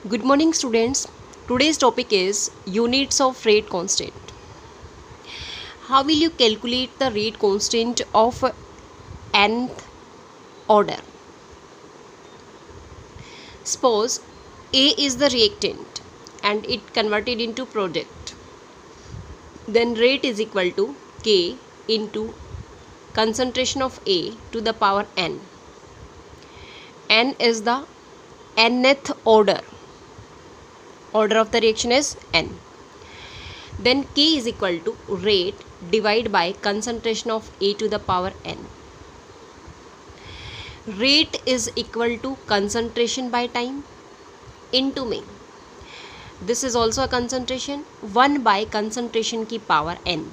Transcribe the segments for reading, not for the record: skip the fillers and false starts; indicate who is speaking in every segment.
Speaker 1: Good morning, students. Today's topic is units of rate constant. How will you calculate the rate constant of nth order? Suppose A is the reactant and it converted into product. Then rate is equal to K into concentration of A to the power n. N is the nth order. Order of the reaction is n. Then K is equal to rate divided by concentration of A to the power n. Rate is equal to concentration by time into में. This is also a concentration 1 by concentration की power n.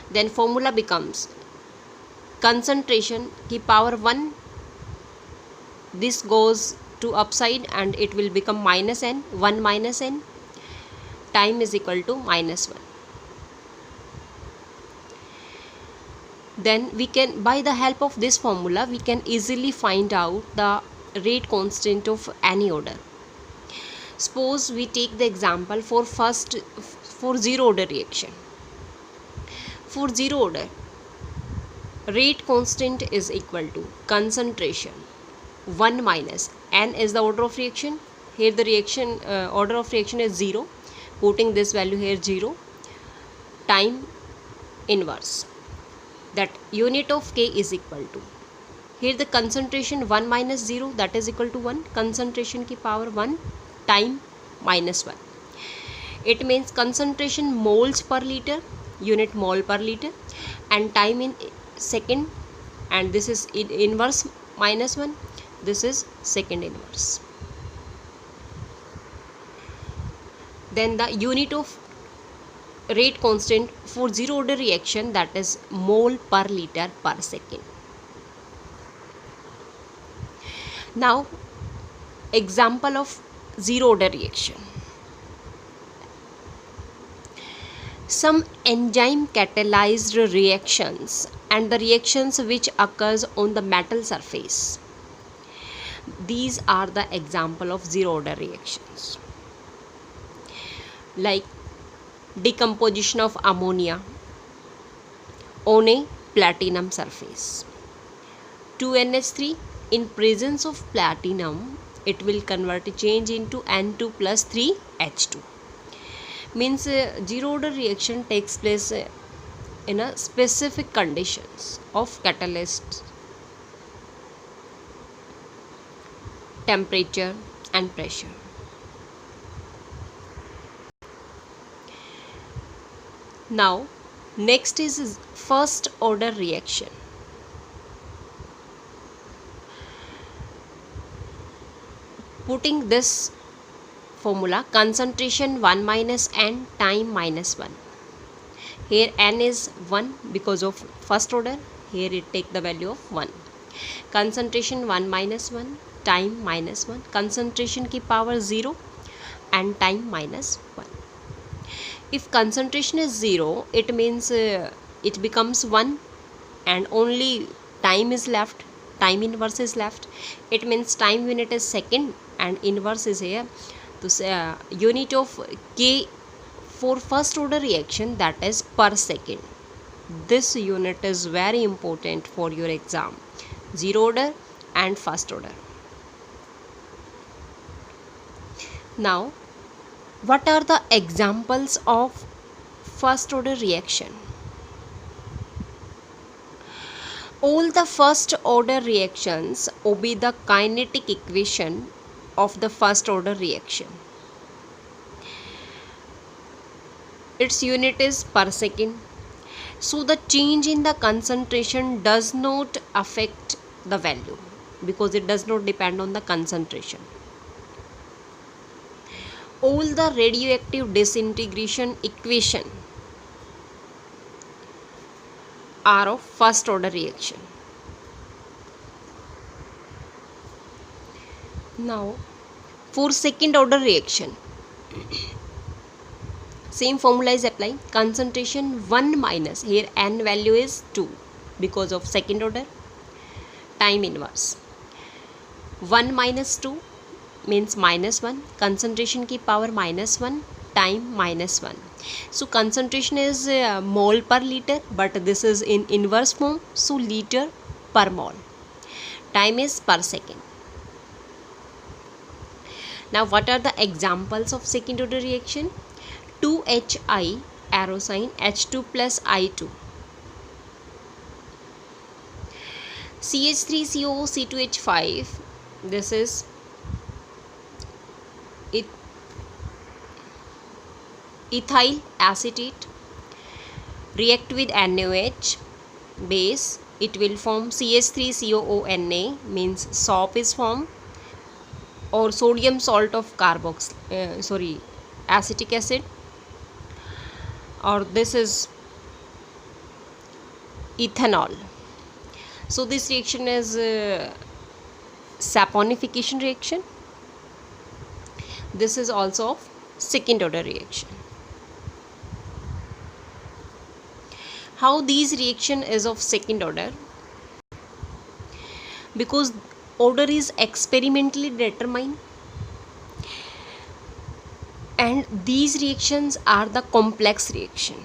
Speaker 1: Then formula becomes concentration की power 1. This goes to upside and it will become minus n. 1 minus n. Time is equal to minus 1. Then we can, by the help of this formula, we can easily find out the rate constant of any order. Suppose we take the example for zero order reaction. For zero order, rate constant is equal to concentration 1 minus n is the order of reaction. Here the reaction order of reaction is 0. Putting this value here 0. Time inverse. That unit of K is equal to, here the concentration 1 minus 0, that is equal to 1. Concentration की power 1 time minus 1. It means concentration moles per liter, unit mole per liter, and time in second, and this is inverse minus 1. This is second inverse. Then the unit of rate constant for zero order reaction, that is mole per liter per second. Now example of zero order reaction. Some enzyme catalyzed reactions and the reactions which occurs on the metal surface. These are the example of zero order reactions, like decomposition of ammonia on a platinum surface. 2NH3, in presence of platinum, it will change into N2 plus 3H2. Means zero order reaction takes place in a specific conditions of catalyst, temperature and pressure. Now next is first order reaction. Putting this formula, concentration 1 minus n, time minus 1. Here n is 1 because of first order. Here it take the value of 1. Concentration 1 minus 1, time minus 1. Concentration की power 0 and time minus 1. If concentration is 0, it means it becomes 1 and only time is left. Time inverse is left. It means time unit is second and inverse is here. So unit of K for first order reaction, that is per second. This unit is very important for your exam. Zero order and first order. Now what are the examples of first order reaction? All the first order reactions obey the kinetic equation of the first order reaction. Its unit is per second. So the change in the concentration does not affect the value because it does not depend on the concentration. All the radioactive disintegration equation are of first order reaction. Now for second order reaction, same formula is applied. Concentration 1 minus, here n value is 2 because of second order. Time inverse 1 minus 2 means -1, concentration की power -1, time -1. So concentration is mole per liter, but this is in inverse form, so liter per mole. Time is per second. Now what are the examples of second order reaction? 2HI arrow sign H2 plus I2, CH3COO C2H5, this is ethyl acetate, react with NaOH base, it will form CH3COONA, means SOP is formed, or sodium salt of acetic acid, or this is ethanol. So this reaction is saponification reaction. This is also of second order reaction. How these reaction is of second order? Because order is experimentally determined, and these reactions are the complex reaction.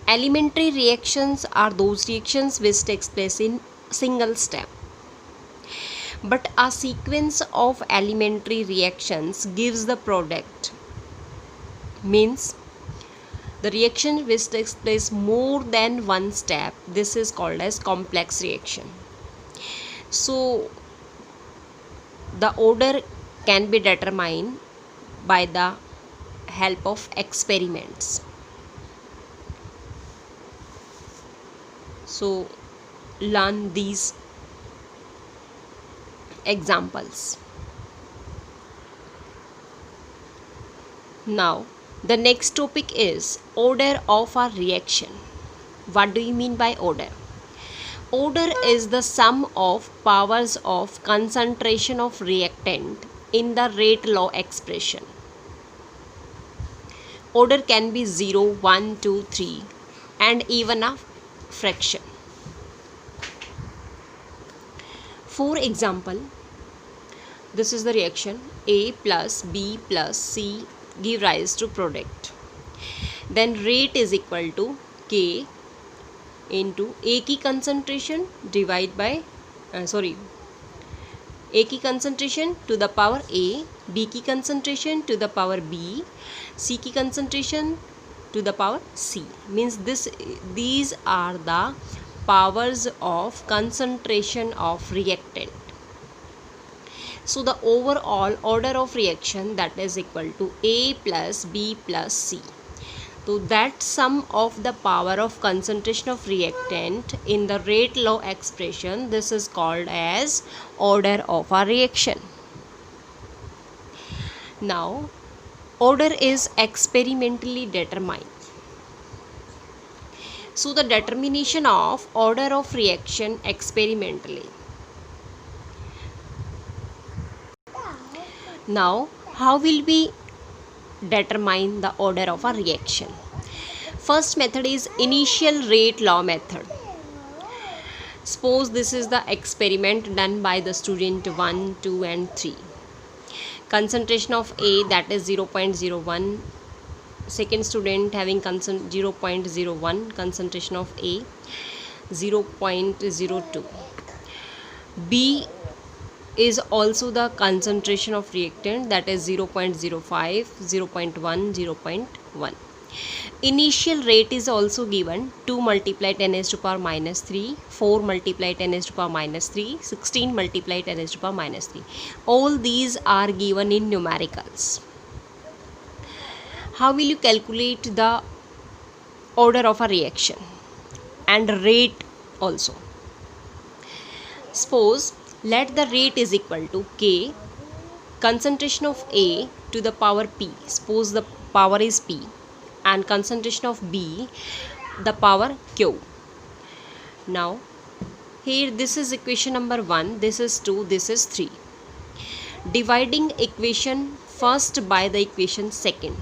Speaker 1: Elementary reactions are those reactions which takes place in single step, but a sequence of elementary reactions gives the product, means the reaction which takes place more than one step, this is called as complex reaction. So the order can be determined by the help of experiments. So learn these examples. Now the next topic is order of a reaction. What do you mean by order? Order is the sum of powers of concentration of reactant in the rate law expression. Order can be 0, 1, 2, 3 and even a fraction. For example, this is the reaction A plus B plus C give rise to product. Then rate is equal to K into A की concentration divide by A की concentration to the power A, B की concentration to the power B, C की concentration to the power C. Means these are the powers of concentration of reactant. So the overall order of reaction, that is equal to A plus B plus C. So that sum of the power of concentration of reactant in the rate law expression, this is called as order of a reaction. Now order is experimentally determined. So the determination of order of reaction experimentally. Now how will we determine the order of a reaction? First method is initial rate law method. Suppose this is the experiment done by the student 1, 2 and 3. Concentration of A, that is 0.01. Second student having 0.01 concentration of A, 0.02. B is also the concentration of reactant, that is 0.05, 0.1, 0.1. Initial rate is also given 2 multiply 10 raised to power minus 3, 4 multiply 10 raised to power minus 3, 16 multiply 10 raised to power minus 3. All these are given in numericals. How will you calculate the order of a reaction and rate also? Suppose let the rate is equal to K, concentration of A to the power P. Suppose the power is P, and concentration of B, the power Q. Now here this is equation number 1, this is 2, this is 3. Dividing equation first by the equation second,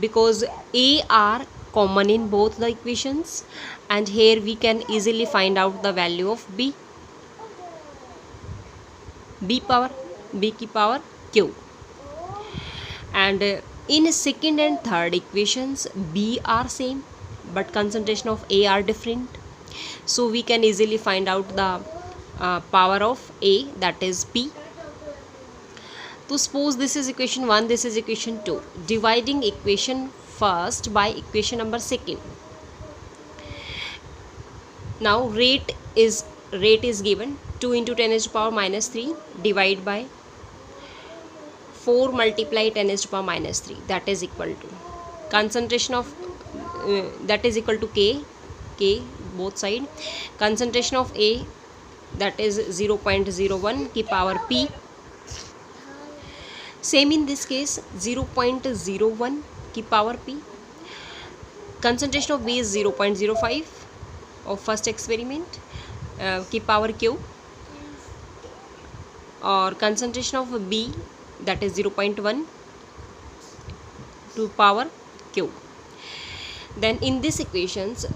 Speaker 1: because A are common in both the equations, and here we can easily find out the value of B. b की power q. And in second and third equations b are same but concentration of a are different, so we can easily find out the power of a, that is p. So suppose this is equation 1, this is equation 2. Dividing equation first by equation number second. Now rate is given 2 into 10 to the power minus 3 divide by 4 multiply 10 to the power minus 3, that is equal to concentration of that is equal to k both side. Concentration of A, that is 0.01 की power p. Same in this case 0.01 की power p. Concentration of B is 0.05 of first experiment की power q, और concentration of B, that is 0.1 to power q. Then in this equations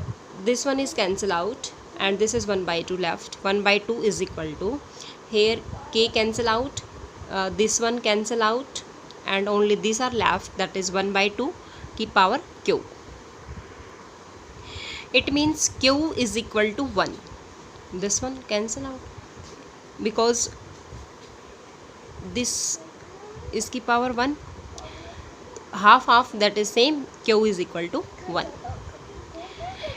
Speaker 1: this one is cancel out and this is 1 by 2 left. 1 by 2 is equal to, here k cancel out, this one cancel out, and only these are left, that is 1 by 2 की power q. It means q is equal to 1. This one cancel out because this is की power 1, half, that is same, q is equal to 1.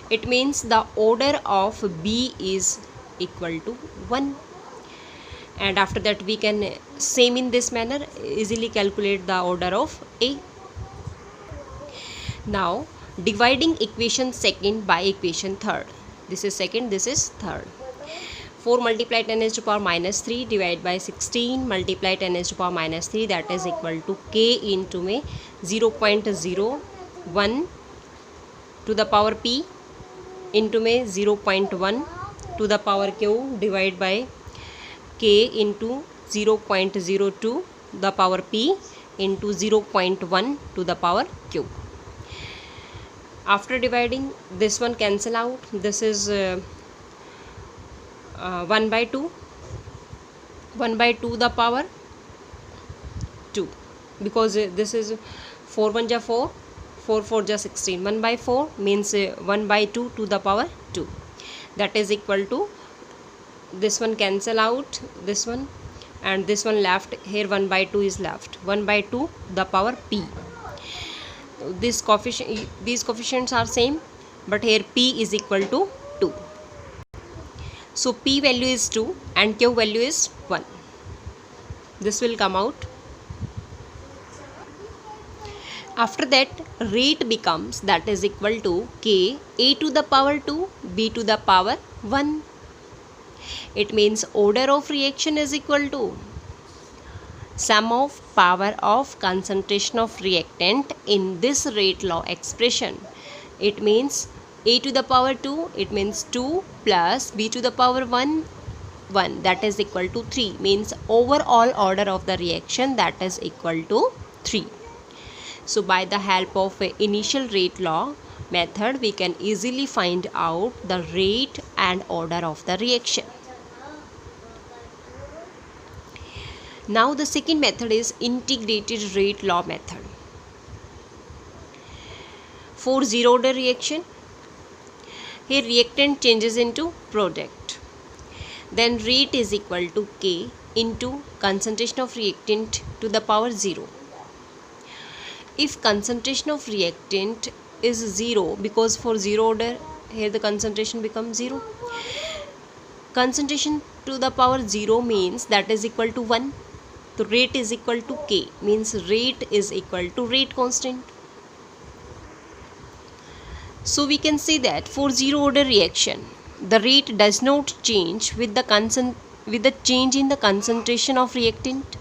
Speaker 1: It means the order of B is equal to 1, and after that we can same in this manner easily calculate the order of A. Now dividing equation second by equation third. This is second, this is third. 4 multiply 10 to the power minus 3 divided by 16 multiply 10 to the power minus 3, that is equal to k into में 0.01 to the power p into में 0.1 to the power q divided by k into 0.02 the power p into 0.1 to the power q. After dividing, this one cancel out, this is 1 by 2 the power 2, because this is 4 1 ja 4, 4 4 ja 16, 1 by 4 means 1 by 2 to the power 2, that is equal to, this one cancel out, this one and this one left, here 1 by 2 is left, 1 by 2 the power p. These coefficients are same, but here p is equal to 2. So p value is 2 and q value is 1. This will come out. After that rate becomes, that is equal to k a to the power 2 b to the power 1. It means order of reaction is equal to sum of power of concentration of reactant in this rate law expression. It means a to the power 2, it means 2 plus b to the power 1, 1, that is equal to 3, means overall order of the reaction, that is equal to 3. So by the help of initial rate law method we can easily find out the rate and order of the reaction. Now the second method is integrated rate law method. For zero order reaction, here reactant changes into product, then rate is equal to k into concentration of reactant to the power 0. If concentration of reactant is 0, because for zero order here the concentration becomes 0, concentration to the power 0 means that is equal to 1. So rate is equal to k, means rate is equal to rate constant. So we can say that for zero order reaction the rate does not change with the change in the concentration of reactant.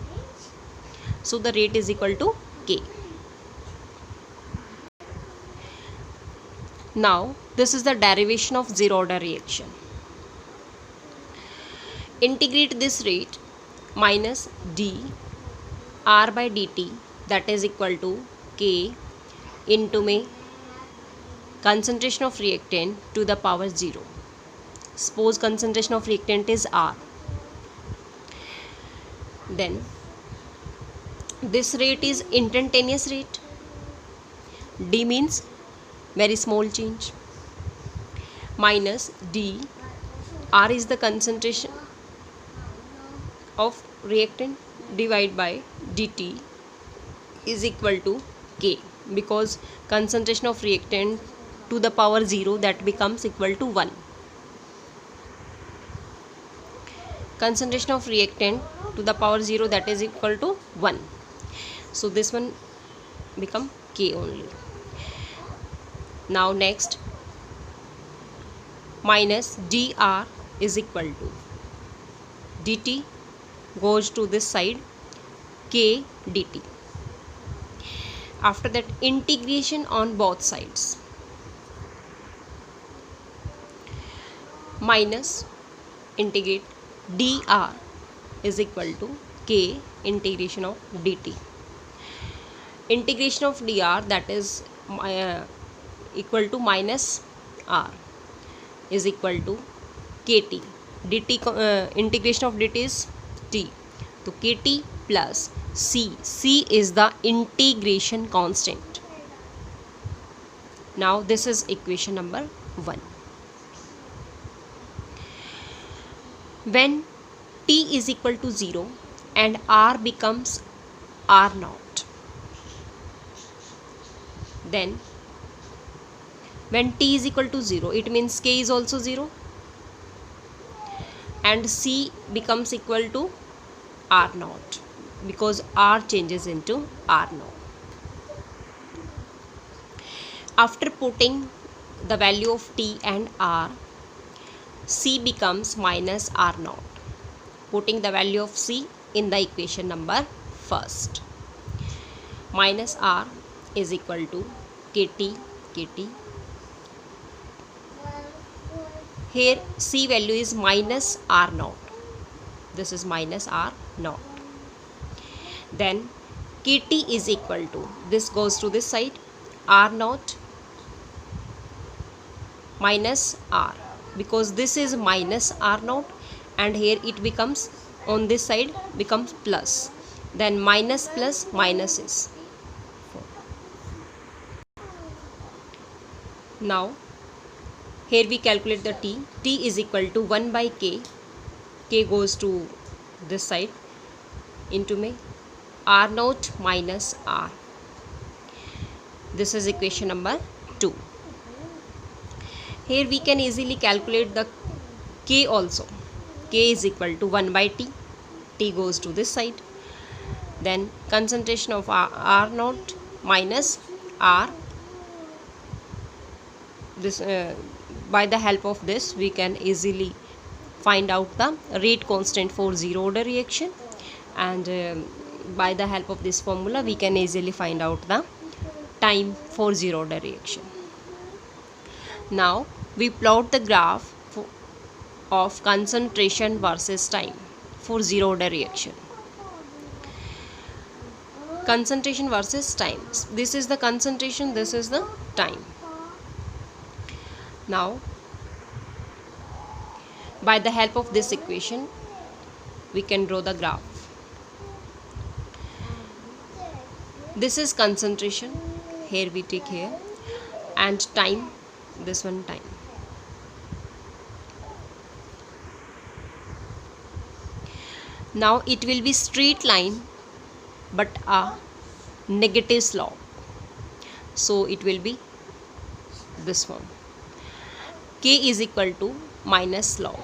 Speaker 1: So the rate is equal to k. Now this is the derivation of zero order reaction. Integrate this rate minus d r by dt, that is equal to k into में concentration of reactant to the power 0. Suppose concentration of reactant is r. then this rate is instantaneous rate. D means very small change, minus D, R is the concentration of reactant, divided by dt is equal to K, because concentration of reactant to the power 0, that becomes equal to 1. Concentration of reactant to the power 0, that is equal to 1. So this one become K only. Now next, minus dr is equal to dt goes to this side, K dt. After that, integration on both sides, minus integrate dr is equal to K integration of dt. Integration of dr, that is equal to minus r is equal to kt. dt integration of dt is t, so kt plus c is the integration constant. Now this is equation number 1. When t is equal to 0 and r becomes r naught, then when t is equal to 0, it means K is also 0 and C becomes equal to R naught, because R changes into R naught. After putting the value of T and R, C becomes minus R naught. Putting the value of C in the equation number first, minus R is equal to KT. Here C value is minus R naught. This is minus R naught. Then KT is equal to, this goes to this side, R naught minus R, because this is minus R naught and here it becomes, on this side becomes plus, then minus plus minus is 4. Now here we calculate the T. T is equal to 1 by K. K goes to this side into me R naught minus R. This is equation number 2. Here we can easily calculate the K also. K is equal to 1 by T. T goes to this side. Then concentration of R naught minus R. This by the help of this we can easily find out the rate constant for zero order reaction, and by the help of this formula we can easily find out the time for zero order reaction. Now we plot the graph of concentration versus time for zero order reaction. Concentration versus time. This is the concentration, this is the time. Now by the help of this equation we can draw the graph. This is concentration, here we take here, and time, this one time. Now it will be straight line but a negative slope, so it will be this one. K is equal to minus slope,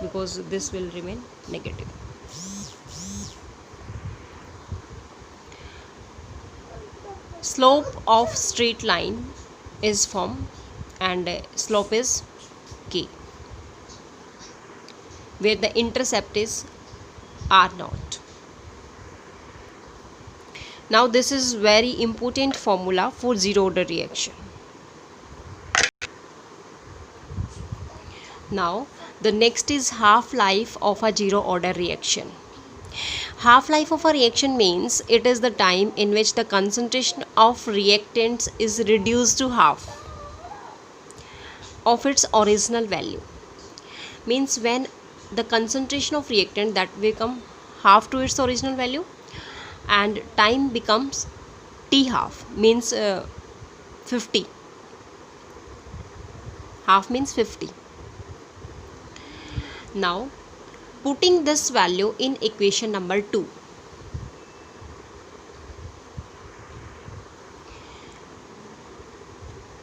Speaker 1: because this will remain negative. Slope of straight line is formed and slope is K, where the intercept is R naught. Now this is very important formula for zero order reaction. Now the next is half-life of a zero order reaction. Half-life of a reaction means it is the time in which the concentration of reactants is reduced to half of its original value. Means when the concentration of reactant that become half to its original value, and time becomes t half, means 50. Half means 50. Now putting this value in equation number 2.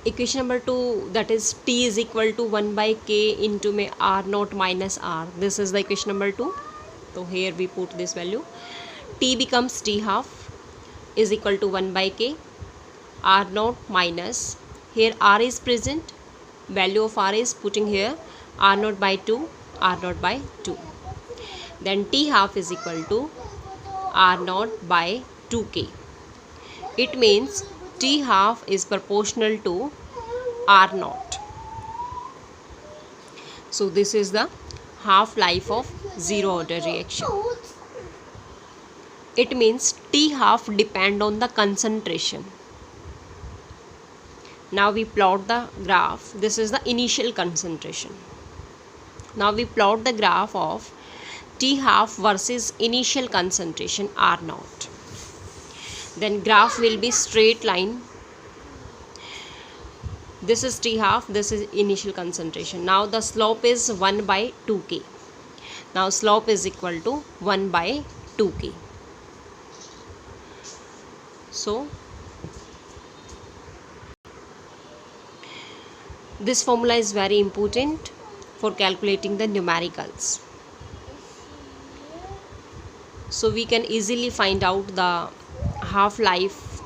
Speaker 1: Equation number 2, that is t is equal to 1 by k into may r naught minus r. This is the equation number 2. So here we put this value. T becomes t half is equal to 1 by k, r naught minus, here r is present, value of r is putting here, r naught by 2, r naught by 2. Then t half is equal to r naught by 2k. It means t half is proportional to r naught. So this is the half life of zero order reaction. It means t half depend on the concentration. Now we plot the graph. This is the initial concentration. Now we plot the graph of t half versus initial concentration r naught. Then graph will be straight line. This is t half, this is initial concentration. Now the slope is 1 by 2k. Now slope is equal to 1 by 2k. So this formula is very important for calculating the numericals. So we can easily find out the half life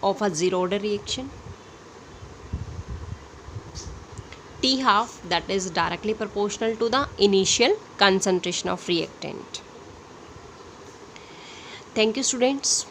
Speaker 1: of a zero order reaction. T half, that is directly proportional to the initial concentration of reactant. Thank you, students.